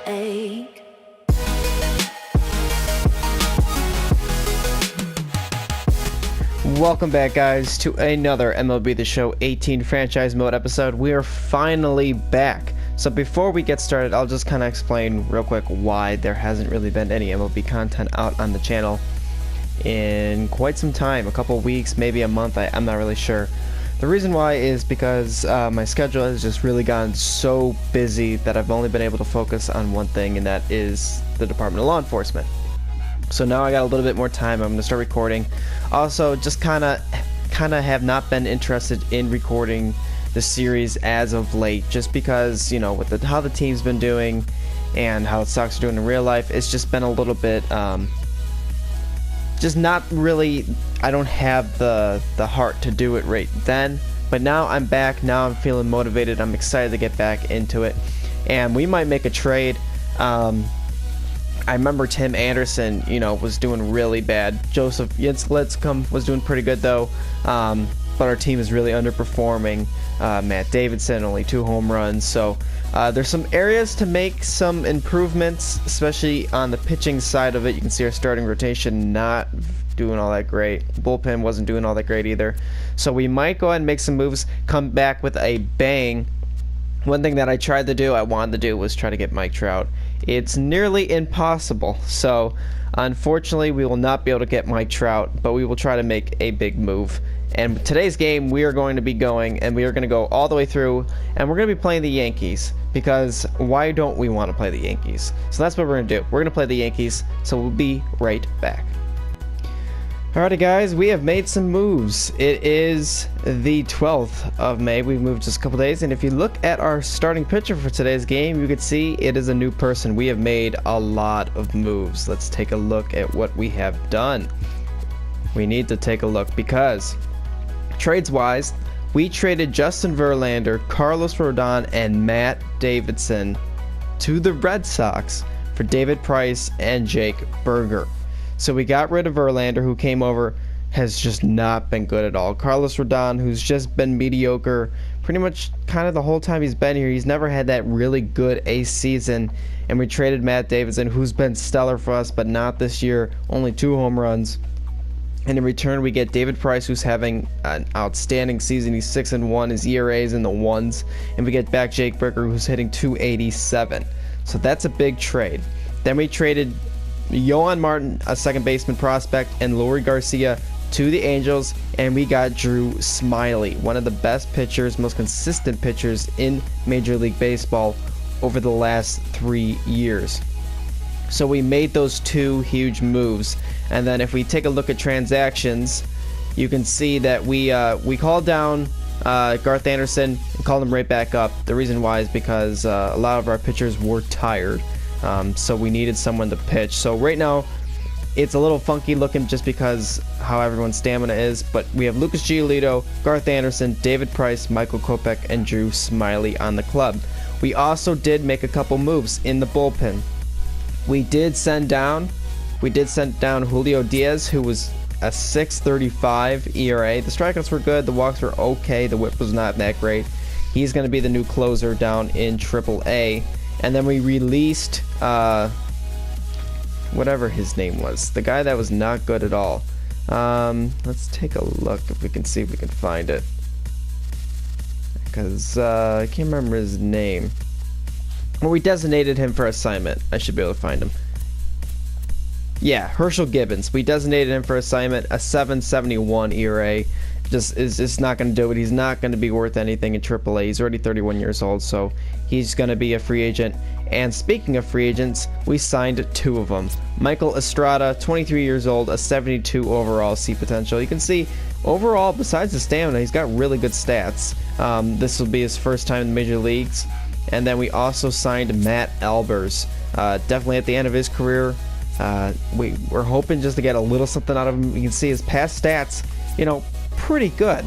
ache. Welcome back, guys, to another MLB The Show 18 franchise mode episode. We are finally back. So before we get started, I'll just kind of explain real quick why there hasn't really been any MLB content out on the channel in quite some time, a couple weeks, maybe a month. I'm not really sure. The reason why is because my schedule has just really gotten so busy that I've only been able to focus on one thing, and that is the Department of Law Enforcement. So now I got a little bit more time. I'm going to start recording. Also, just kind of have not been interested in recording the series as of late, just because, you know, with how the team's been doing and how the Sox are doing in real life, it's just been a little bit just not really. I don't have the heart to do it right then, but now I'm back. Now I'm feeling motivated. I'm excited to get back into it, and we might make a trade. I remember Tim Anderson, you know, was doing really bad. Joseph Yitzlitzcom was doing pretty good though, but our team is really underperforming. Matt Davidson, only 2 home runs. So there's some areas to make some improvements, especially on the pitching side of it. You can see our starting rotation not doing all that great. Bullpen wasn't doing all that great either. So we might go ahead and make some moves, come back with a bang. One thing that I wanted to do was try to get Mike Trout. It's nearly impossible, so unfortunately we will not be able to get Mike Trout, but we will try to make a big move. And today's game, we are going to be going, and we are going to go all the way through, and we're going to be playing the Yankees, because why don't we want to play the Yankees? So that's what we're going to do. We're going to play the Yankees, so we'll be right back. Alrighty, guys, we have made some moves. It is the 12th of May. We've moved just a couple days, and if you look at our starting pitcher for today's game, you can see it is a new person. We have made a lot of moves. Let's take a look at what we have done. We need to take a look because trades-wise, we traded Justin Verlander, Carlos Rodon, and Matt Davidson to the Red Sox for David Price and Jake Burger. So we got rid of Verlander, who came over, has just not been good at all. Carlos Rodon, who's just been mediocre pretty much kind of the whole time he's been here. He's never had that really good ace season. And we traded Matt Davidson, who's been stellar for us, but not this year. Only 2 home runs. And in return, we get David Price, who's having an outstanding season. He's 6-1. His ERA is in the 1s. And we get back Jake Burger, who's hitting .287. So that's a big trade. Then we traded Yohan Martin, a second baseman prospect, and Leury Garcia to the Angels, and we got Drew Smyly, one of the best pitchers, most consistent pitchers in Major League Baseball over the last 3 years. So we made those 2 huge moves. And then if we take a look at transactions, you can see that we called down Garth Anderson and called him right back up. The reason why is because a lot of our pitchers were tired. So we needed someone to pitch. So right now it's a little funky looking just because how everyone's stamina is, but we have Lucas Giolito, Garth Anderson, David Price, Michael Kopech, and Drew Smyly on the club. We also did make a couple moves in the bullpen. We did send down Julio Diaz, who was a 6.35 ERA. The strikeouts were good, the walks were okay, the whip was not that great. He's going to be the new closer down in AAA. And then we released, whatever his name was, the guy that was not good at all. Let's take a look if we can see if we can find it, because I can't remember his name. Well, we designated him for assignment. I should be able to find him. Yeah, Herschel Gibbons. We designated him for assignment, a 7.71 ERA. Just not going to do it. He's not going to be worth anything in AAA. He's already 31 years old, so he's going to be a free agent. And speaking of free agents, we signed 2 of them. Michael Estrada, 23 years old, a 72 overall C potential. You can see overall, besides the stamina, he's got really good stats. This will be his first time in the major leagues. And then we also signed Matt Albers, definitely at the end of his career. We're hoping just to get a little something out of him. You can see his past stats, you know, pretty good.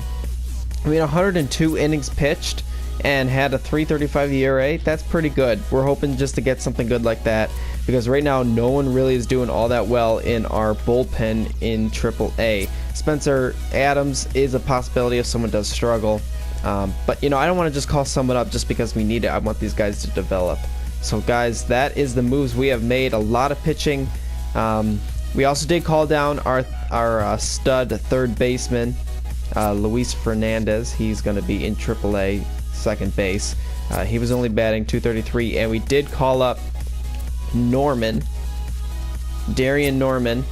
I mean, 102 innings pitched and had a 3.35 ERA. That's pretty good. We're hoping just to get something good like that, because right now no one really is doing all that well in our bullpen in AAA. Spencer Adams is a possibility if someone does struggle, but you know, I don't want to just call someone up just because we need it. I want these guys to develop. So guys, that is the moves we have made. A lot of pitching. We also did call down our stud third baseman, Luis Fernandez. He's going to be in AAA second base. He was only batting .233, and we did call up Darian Norman.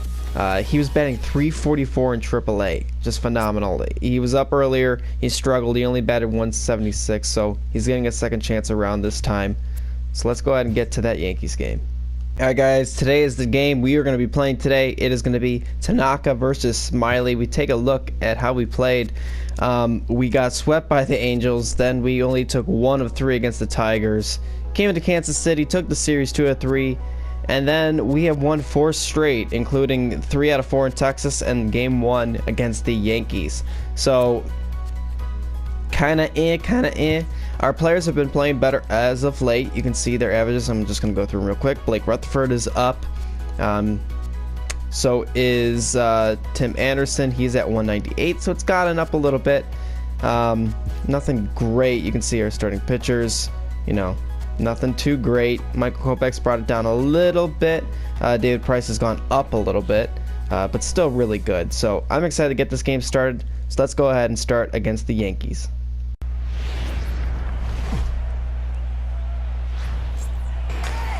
He was batting .344 in AAA. Just phenomenal. He was up earlier. He struggled. He only batted .176, so he's getting a second chance around this time. So let's go ahead and get to that Yankees game. Alright guys, today is the game we are going to be playing today. It is going to be Tanaka versus Smiley. We take a look at how we played. We got swept by the Angels. Then we only took 1 of 3 against the Tigers. Came into Kansas City, took the series 2 of 3. And then we have won 4 straight, including 3 out of 4 in Texas and game 1 against the Yankees. So, kinda eh. Our players have been playing better as of late. You can see their averages. I'm just going to go through them real quick. Blake Rutherford is up. So is Tim Anderson. He's at 198, so it's gotten up a little bit. Nothing great. You can see our starting pitchers. Nothing too great. Michael Kopech's brought it down a little bit. David Price has gone up a little bit, but still really good. So I'm excited to get this game started. So let's go ahead and start against the Yankees.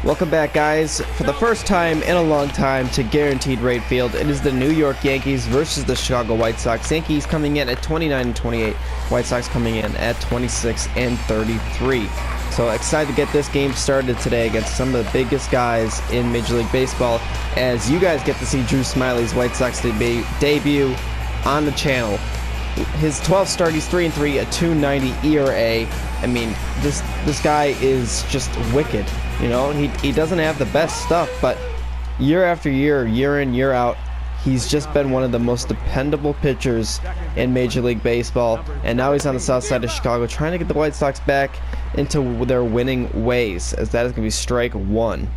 Welcome back, guys. For the first time in a long time to Guaranteed Rate Field, it is the New York Yankees versus the Chicago White Sox. Yankees coming in at 29-28. White Sox coming in at 26-33. So excited to get this game started today against some of the biggest guys in Major League Baseball, as you guys get to see Drew Smiley's White Sox debut on the channel. His 12 start, he's 3-3, a 2.90 ERA. I mean, this guy is just wicked. He doesn't have the best stuff, but year after year, year in, year out, he's just been one of the most dependable pitchers in Major League Baseball. And now he's on the south side of Chicago trying to get the White Sox back into their winning ways, as that is going to be strike 1.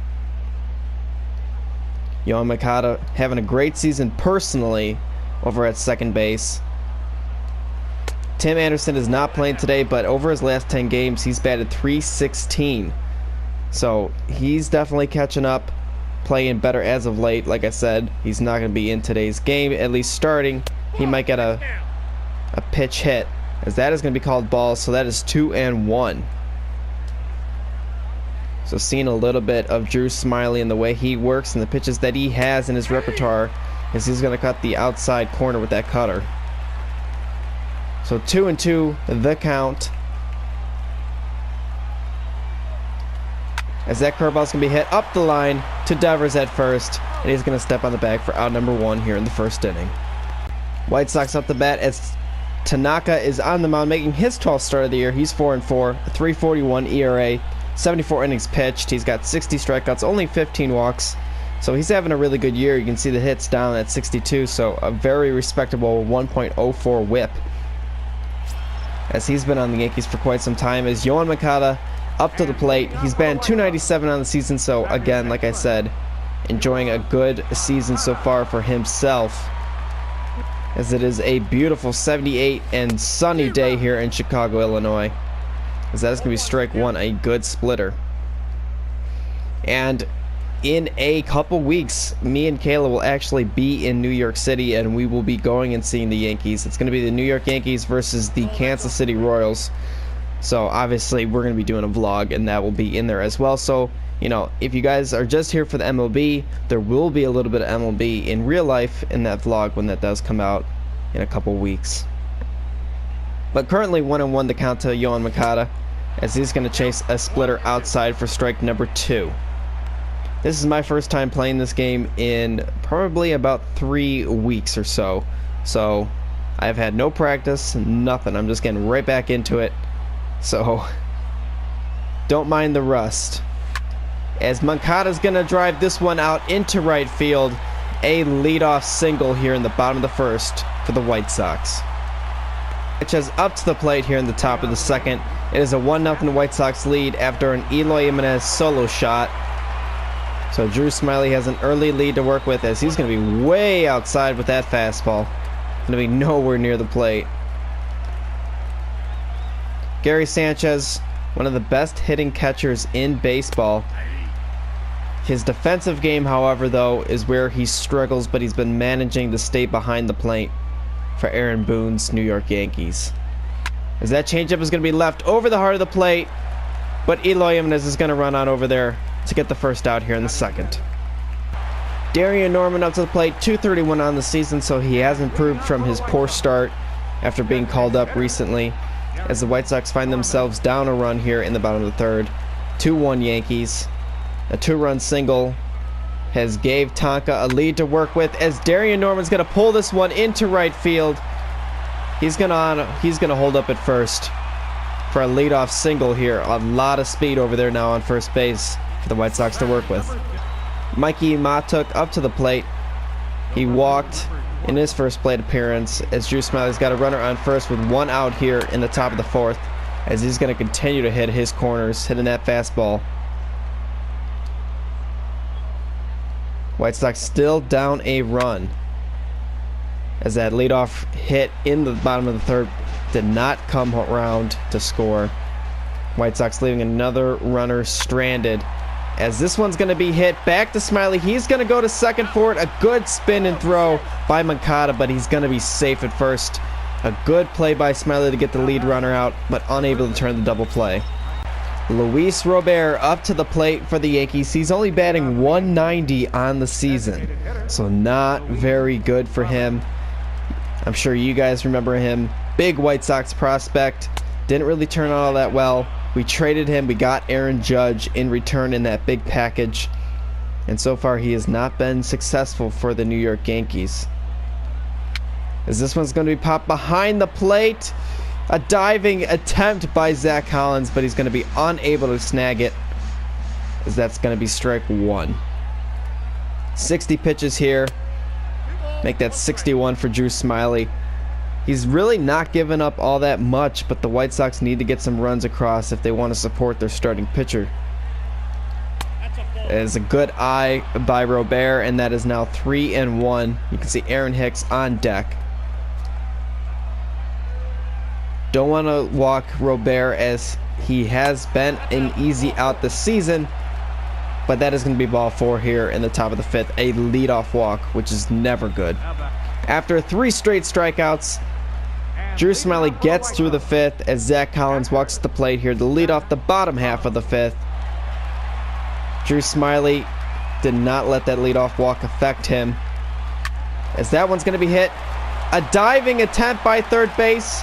Yohan Moncada having a great season personally over at second base. Tim Anderson is not playing today, but over his last 10 games, he's batted .316. So he's definitely catching up, playing better as of late. Like I said, he's not going to be in today's game, at least starting. He might get a pitch hit, as that is going to be called balls. So that is 2-1. So seeing a little bit of Drew Smiley and the way he works and the pitches that he has in his repertoire, is he's going to cut the outside corner with that cutter. So 2-2 the count. As that curveball's going to be hit up the line to Devers at first, and he's going to step on the bag for out number 1 here in the first inning. White Sox up the bat as Tanaka is on the mound, making his 12th start of the year. He's 4-4, a 3.41 ERA, 74 innings pitched. He's got 60 strikeouts, only 15 walks. So he's having a really good year. You can see the hits down at 62, so a very respectable 1.04 whip. As he's been on the Yankees for quite some time, as Yohan Moncada up to the plate. He's been .297 on the season, so again, like I said, enjoying a good season so far for himself, as it is a beautiful 78 and sunny day here in Chicago, Illinois, as that is going to be strike 1, a good splitter. And in a couple weeks, me and Kayla will actually be in New York City, and we will be going and seeing the Yankees. It's going to be the New York Yankees versus the Kansas City Royals. So obviously we're going to be doing a vlog, and that will be in there as well. So, if you guys are just here for the MLB, there will be a little bit of MLB in real life in that vlog when that does come out in a couple weeks. But currently 1-1 the count to Yohan Moncada, as he's going to chase a splitter outside for strike number 2. This is my first time playing this game in probably about 3 weeks or so. So I've had no practice, nothing. I'm just getting right back into it. So don't mind the rust. As Moncada's going to drive this one out into right field. A leadoff single here in the bottom of the first for the White Sox. Which is up to the plate here in the top of the second. It is a 1-0 White Sox lead after an Eloy Jimenez solo shot. So Drew Smiley has an early lead to work with, as he's going to be way outside with that fastball. Going to be nowhere near the plate. Gary Sanchez One of the best hitting catchers in baseball. His defensive game, however, though, is where he struggles, but he's been managing to stay behind the plate for Aaron Boone's New York Yankees. As that changeup is going to be left over the heart of the plate, but Eloy Jimenez is going to run on over there to get the first out here in the second. Darian Norman up to the plate, 231 on the season, so he has improved from his poor start after being called up recently, as the White Sox find themselves down a run here in the bottom of the third. 2-1 Yankees. A 2-run single has gave Tonka a lead to work with, as Darian Norman's going to pull this one into right field. He's gonna hold up at first for a leadoff single here. A lot of speed over there now on first base for the White Sox to work with. Mikey Matuk up to the plate. He walked in his first plate appearance, as Drew Smyly's got a runner on first with one out here in the top of the fourth, as he's going to continue to hit his corners, hitting that fastball. White Sox still down a run, as that leadoff hit in the bottom of the third did not come around to score. White Sox leaving another runner stranded, as this one's going to be hit back to Smyly. He's going to go to second for it. A good spin and throw by Moncada, but he's going to be safe at first. A good play by Smyly to get the lead runner out, but unable to turn the double play. Luis Robert up to the plate for the Yankees. He's only batting 190 on the season, so not very good for him. I'm sure you guys remember him. Big White Sox prospect. Didn't really turn out all that well. We traded him. We got Aaron Judge in return in that big package. And so far, he has not been successful for the New York Yankees. As this one's going to be popped behind the plate. A diving attempt by Zach Collins, but he's going to be unable to snag it, as that's going to be strike one. 60 pitches here. Make that 61 for Drew Smyly. He's really not giving up all that much, but the White Sox need to get some runs across if they want to support their starting pitcher. It is a good eye by Robert, and that is now 3-1. You can see Aaron Hicks on deck. Don't want to walk Robert, as he has been an easy out this season, but that is going to be ball four here in the top of the fifth. A leadoff walk, which is never good. After 3 straight strikeouts, Drew Smyly gets through the fifth as Zach Collins walks to the plate here to lead off the bottom half of the fifth. Drew Smyly did not let that leadoff walk affect him, as that one's going to be hit. A diving attempt by third base.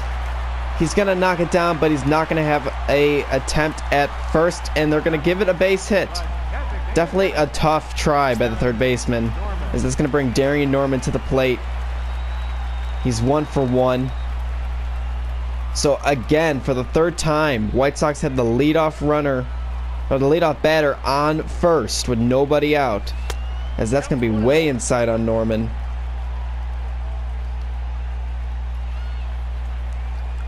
He's going to knock it down, but he's not going to have a attempt at first, and they're going to give it a base hit. Definitely a tough try by the third baseman, as this is going to bring Darian Norman to the plate. He's 1 for 1. So again, for the third time, White Sox had the leadoff runner, or the leadoff batter on first with nobody out, as that's going to be way inside on Norman.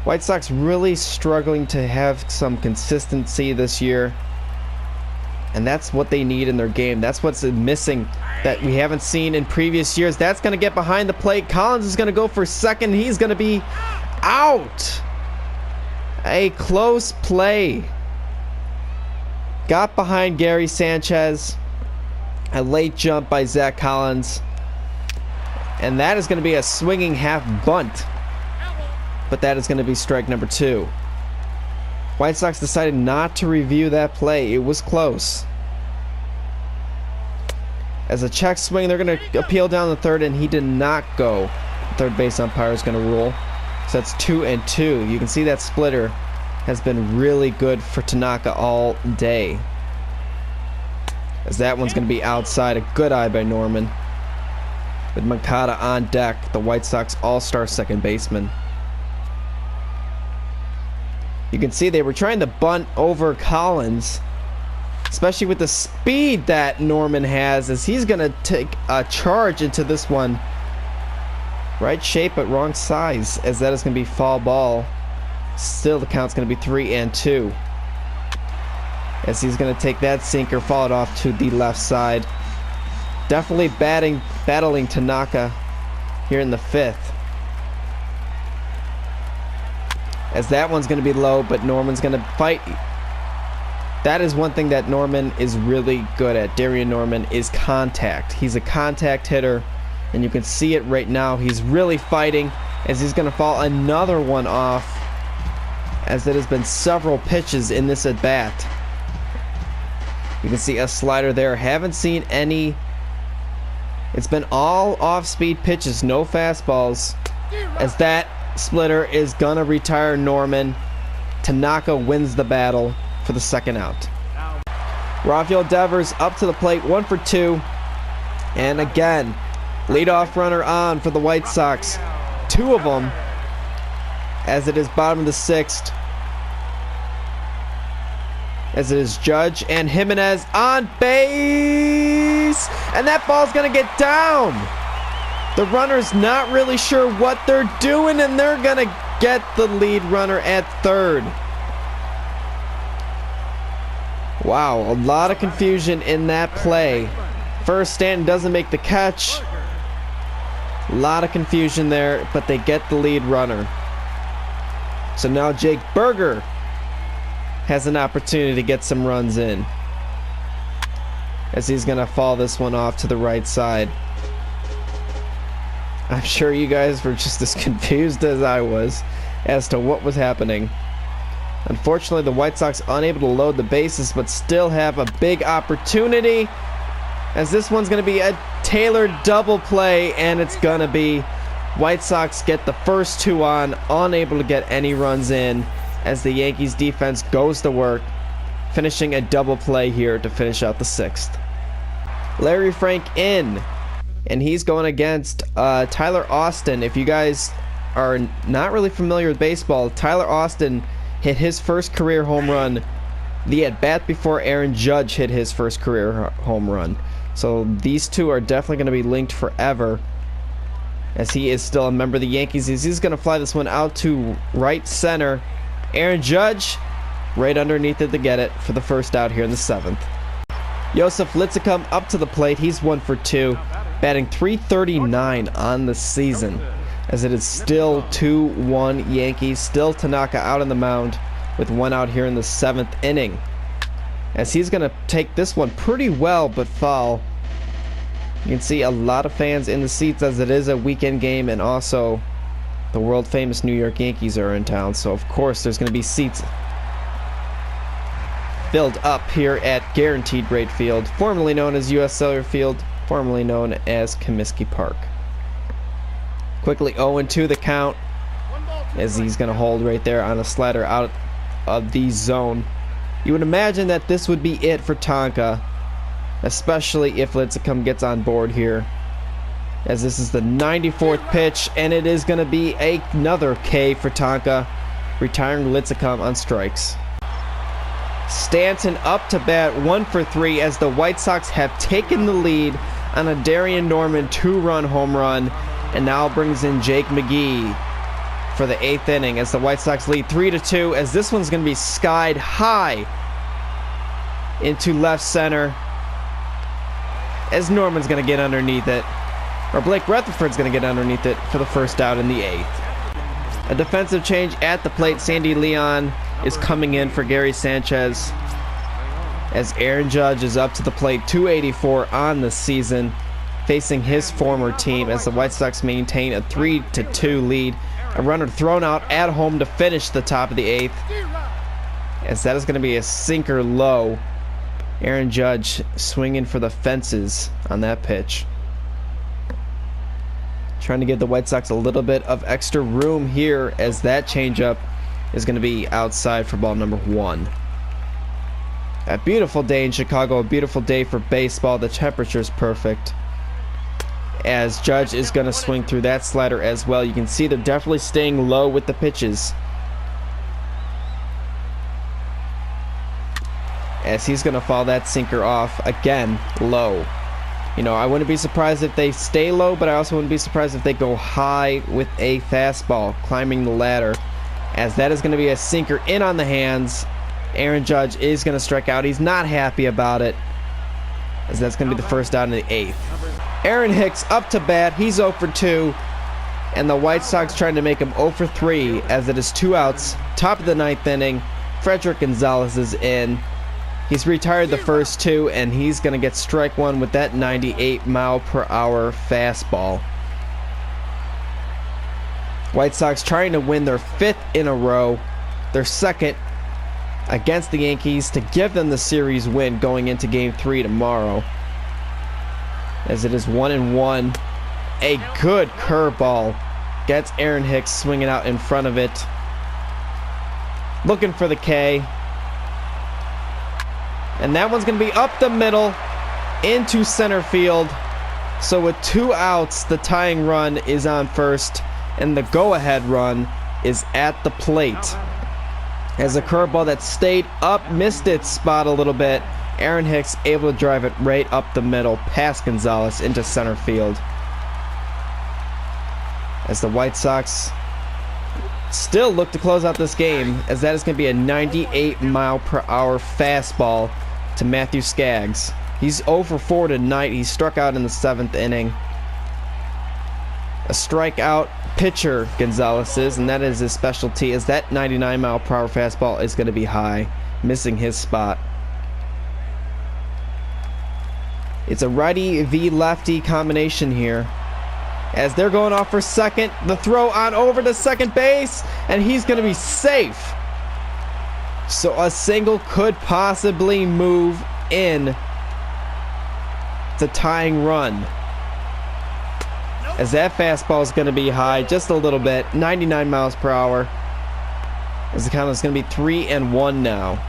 White Sox really struggling to have some consistency this year, and that's what they need in their game. That's what's missing that we haven't seen in previous years. That's going to get behind the plate. Collins is going to go for second. He's going to be out. A close play. Got behind Gary Sanchez. A late jump by Zach Collins, and that is going to be a swinging half bunt. But that is going to be strike number 2. White Sox decided not to review that play. It was close. As a check swing, they're going to appeal down the third, and he did not go. The third base umpire is going to rule. So that's 2-2. You can see that splitter has been really good for Tanaka all day, as that one's going to be outside. A good eye by Norman. With Moncada on deck, the White Sox all-star second baseman. You can see they were trying to bunt over Collins, especially with the speed that Norman has, as he's going to take a charge into this one. Right shape but wrong size, as that is going to be foul ball. Still, the count's going to be 3-2. As he's going to take that sinker, followed off to the left side. Definitely battling Tanaka here in the fifth. As that one's going to be low, but Norman's going to fight That is one thing that Norman is really good at. Darian Norman is contact. He's a contact hitter, and you can see it right now. He's really fighting as he's going to fall another one off, as it has been several pitches in this at bat. You can see a slider there. Haven't seen any. It's been all off-speed pitches, no fastballs, as that splitter is going to retire Norman. Tanaka wins the battle for the second out. Rafael Devers up to the plate, 1 for 2. And again, leadoff runner on for the White Sox. 2 of them, as it is bottom of the 6th. As it is Judge and Jimenez on base. And that ball's going to get down. The runner's not really sure what they're doing, and they're going to get the lead runner at third. Wow, a lot of confusion in that play. First, Stanton doesn't make the catch. A lot of confusion there, but they get the lead runner. So now Jake Berger has an opportunity to get some runs in, as he's going to fall this one off to the right side. I'm sure you guys were just as confused as I was as to what was happening. Unfortunately, the White Sox unable to load the bases, but still have a big opportunity, as this one's going to be a tailored double play, and it's going to be White Sox get the first 2 on, unable to get any runs in, as the Yankees defense goes to work, finishing a double play here to finish out the 6th. Larry Frank in, and he's going against Tyler Austin. If you guys are not really familiar with baseball, Tyler Austin hit his first career home run the at-bat before Aaron Judge hit his first career home run. So these two are definitely going to be linked forever, as he is still a member of the Yankees. He's going to fly this one out to right center. Aaron Judge right underneath it to get it for the first out here in the 7th. Joseph Litzicum up to the plate. He's 1 for 2, batting .339 on the season, as it is still 2-1 Yankees. Still Tanaka out on the mound with 1 out here in the 7th inning, as he's going to take this one pretty well but foul. You can see a lot of fans in the seats, as it is a weekend game, and also the world famous New York Yankees are in town, so of course there's going to be seats filled up here at Guaranteed Rate Field, formerly known as US Cellular Field, formerly known as Comiskey Park. Quickly 0-2 the count, as he's going to hold right there on a slider out of the zone. You would imagine that this would be it for Tonka, especially if Litzicum gets on board here, as this is the 94th pitch, and it is going to be another K for Tonka, retiring Litzicum on strikes. Stanton up to bat, 1 for 3, as the White Sox have taken the lead on a Darian Norman 2-run home run, and now brings in Jake McGee for the 8th inning, as the White Sox lead 3-2, as this one's going to be skied high into left center, as Norman's going to get underneath it, or Blake Rutherford's going to get underneath it for the first out in the 8th. A defensive change at the plate. Sandy Leon is coming in for Gary Sanchez, as Aaron Judge is up to the plate, .284 on the season, facing his former team, as the White Sox maintain a 3-2 lead. A runner thrown out at home to finish the top of the 8th, as that is going to be a sinker low. Aaron Judge swinging for the fences on that pitch, trying to give the White Sox a little bit of extra room here, as that changeup is going to be outside for ball number 1. A beautiful day in Chicago, a beautiful day for baseball. The temperature is perfect, as Judge is going to swing through that slider as well. You can see they're definitely staying low with the pitches, as he's going to fall that sinker off again low. You know, I wouldn't be surprised if they stay low, but I also wouldn't be surprised if they go high with a fastball climbing the ladder, as that is going to be a sinker in on the hands. Aaron Judge is going to strike out. He's not happy about it, as that's going to be the first out in the 8th. Aaron Hicks up to bat. He's 0 for 2, and the White Sox trying to make him 0 for 3, as it is 2 outs. Top of the 9th inning. Frederick Gonzalez is in, He's retired the first two, and he's going to get strike one with that 98-mile-per-hour fastball. White Sox trying to win their 5th in a row, their 2nd against the Yankees to give them the series win going into Game 3 tomorrow. As it is 1-1. A good curveball gets Aaron Hicks swinging out in front of it. Looking for the K. And that one's going to be up the middle into center field. So with 2 outs, the tying run is on first, and the go-ahead run is at the plate. As a curveball that stayed up, missed its spot a little bit, Aaron Hicks able to drive it right up the middle past Gonzalez into center field. As the White Sox still look to close out this game, as that is going to be a 98-mile-per-hour fastball to Matthew Skaggs. He's 0 for 4 tonight. He struck out in the 7th inning. A strikeout pitcher, Gonzalez is, and that is his specialty, as that 99-mile-per-hour fastball is going to be high, missing his spot. It's a righty v lefty combination here. As they're going off for second, the throw on over to second base, and he's going to be safe. So a single could possibly move in the tying run. As that fastball is going to be high just a little bit, 99 miles per hour. As the count is going to be 3-1 now.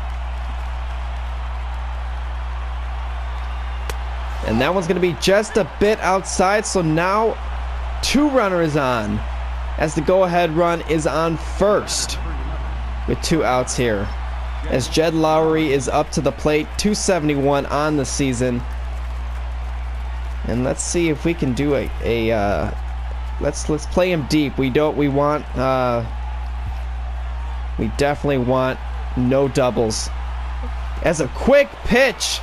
And that one's going to be just a bit outside, so now 2 runners on, as the go-ahead run is on first with 2 outs here. As Jed Lowry is up to the plate, 271 on the season. And let's see if we can do let's play him deep. We definitely want no doubles. As a quick pitch,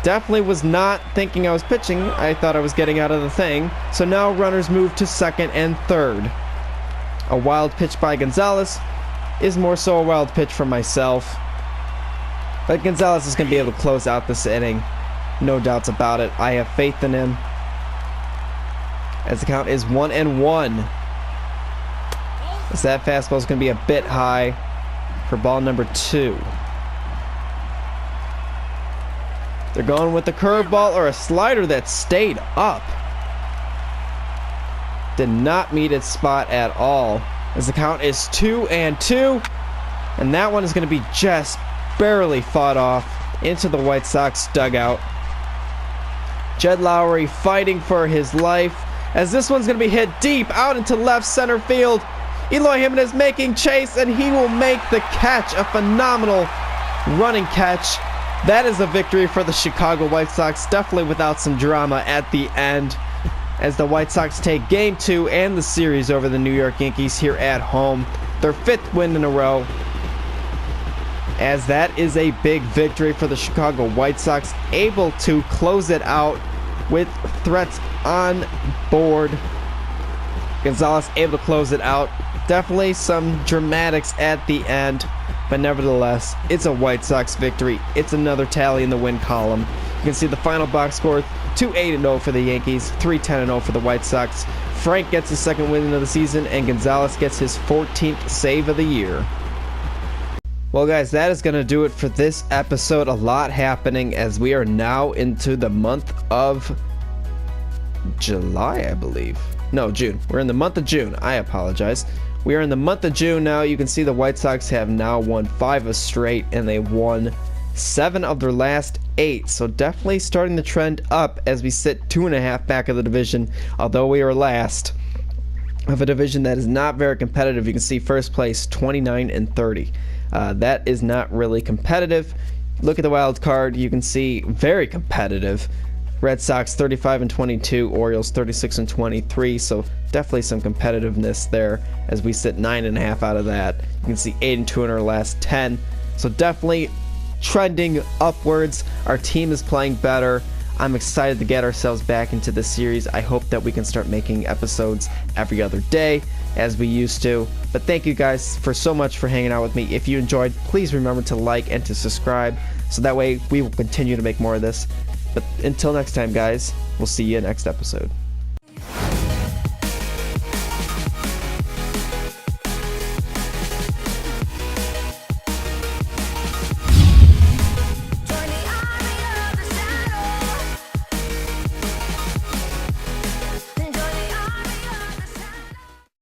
definitely was not thinking I was pitching. I thought I was getting out of the thing. So now runners move to second and third. A wild pitch by Gonzalez is more so a wild pitch from myself. But Gonzalez is going to be able to close out this inning. No doubts about it. I have faith in him. As the count is 1-1. As that fastball is going to be a bit high for ball number 2. They're going with the curveball or a slider that stayed up. Did not meet its spot at all. As the count is 2-2. And that one is going to be just barely fought off into the White Sox dugout. Jed Lowry fighting for his life, as this one's going to be hit deep out into left center field. Eloy Jimenez making chase, and he will make the catch. A phenomenal running catch. That is a victory for the Chicago White Sox, definitely without some drama at the end, as the White Sox take Game 2 and the series over the New York Yankees here at home. Their 5th win in a row, as that is a big victory for the Chicago White Sox, able to close it out with threats on board. Gonzalez able to close it out. Definitely some dramatics at the end, but nevertheless, it's a White Sox victory. It's another tally in the win column. You can see the final box score: 2-8-0 for the Yankees, 3-10-0 for the White Sox. Frank gets his 2nd win of the season, and Gonzalez gets his 14th save of the year. Well, guys, that is going to do it for this episode. A lot happening as we are now into the month of July, I believe. No, June. We're in the month of June. I apologize. We are in the month of June now. You can see the White Sox have now won 5 straight, and they've won 7 of their last 8. So definitely starting the trend up as we sit 2.5 back of the division, although we are last of a division that is not very competitive. You can see first place 29-30. That is not really competitive. Look at the wild card. You can see very competitive. Red Sox 35-22, Orioles 36-23. So definitely some competitiveness there as we sit 9.5 out of that. You can see 8-2 in our last 10. So definitely trending upwards. Our team is playing better. I'm excited to get ourselves back into the series. I hope that we can start making episodes every other day as we used to. But thank you guys for so much for hanging out with me. If you enjoyed, please remember to like and to subscribe so that way we will continue to make more of this. But until next time, guys, we'll see you next episode.